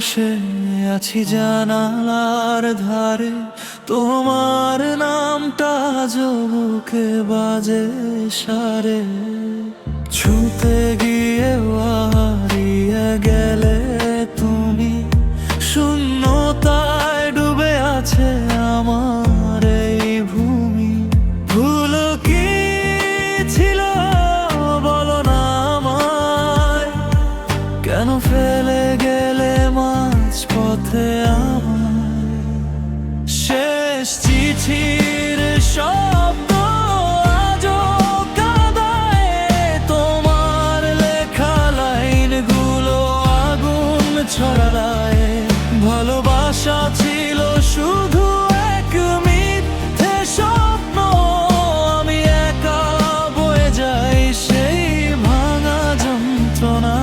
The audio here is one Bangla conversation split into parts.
বসে আছি জানালার ধারে, তোমার নামটা বুকে বাজে সারে। ছুঁতে গিয়ে হারিয়ে গেলে তুমি, শূন্যতায় ডুবে আছে আমার এই ভূমি। ভুল কি ছিল বলো না আমায়, কেন ফেলে গেলে মাঝ পথে আমায়? শেষ চিঠির শব্দ আজও কাঁদায়, তোমার লেখা লাইনগুলো আগুন ছড়ায়। ভালোবাসা ছিল শুধু এক মিথ্যে স্বপ্ন, আমি একা বয়ে যাই সেই ভাঙা যন্ত্রণা।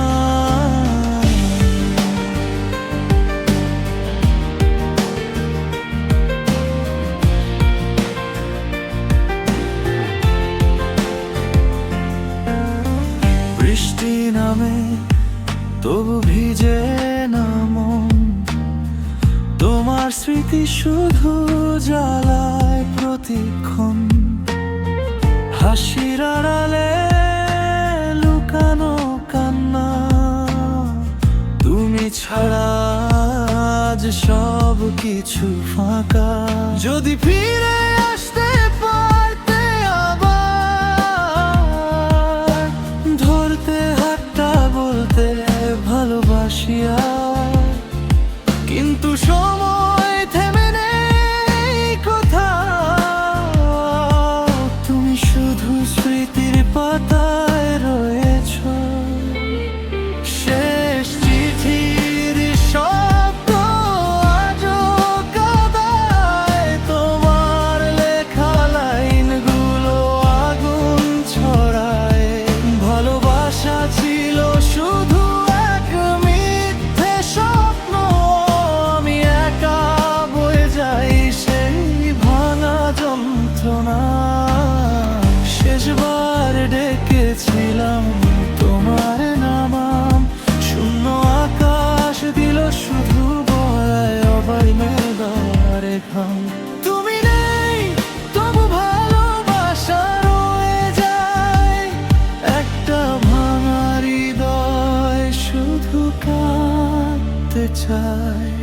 বৃষ্টি নামে তবু ভিজে না মন, তোমার স্মৃতি শুধু জ্বালায় প্রতিক্ষণ। হাসির আড়ালে লুকানো কান্না, তুমি ছাড়া আজ সব কিছু ফাঁকা। যদি ফিরে আসতে পারতে আবার, ধরতে হাতটা বলতে ভালোবাসি আর। কিন্তু সময় থেমে নেই কোথাও, তুমি শুধু স্মৃতির পাতায় রয়েছ। শেষ চিঠির শব্দ আজও কাঁদায়, তোমার লেখা লাইনগুলো আগুন ছড়ায়। ভালোবাসা ছিল শুধু এক মিথ্যে স্বপ্ন, আমি একা বয়ে যাই সেই ভাঙা যন্ত্রণা। শেষবার ডেকেছিলাম তোমার নাম, শূন্য আকাশ দিল শুধু বলায় অবাই মেঘারে ঘাম। তুমি নেই তবু ভালোবাসা রয়ে যায়, একটা ভাঙা হৃদয় শুধু কাঁদতে চায়।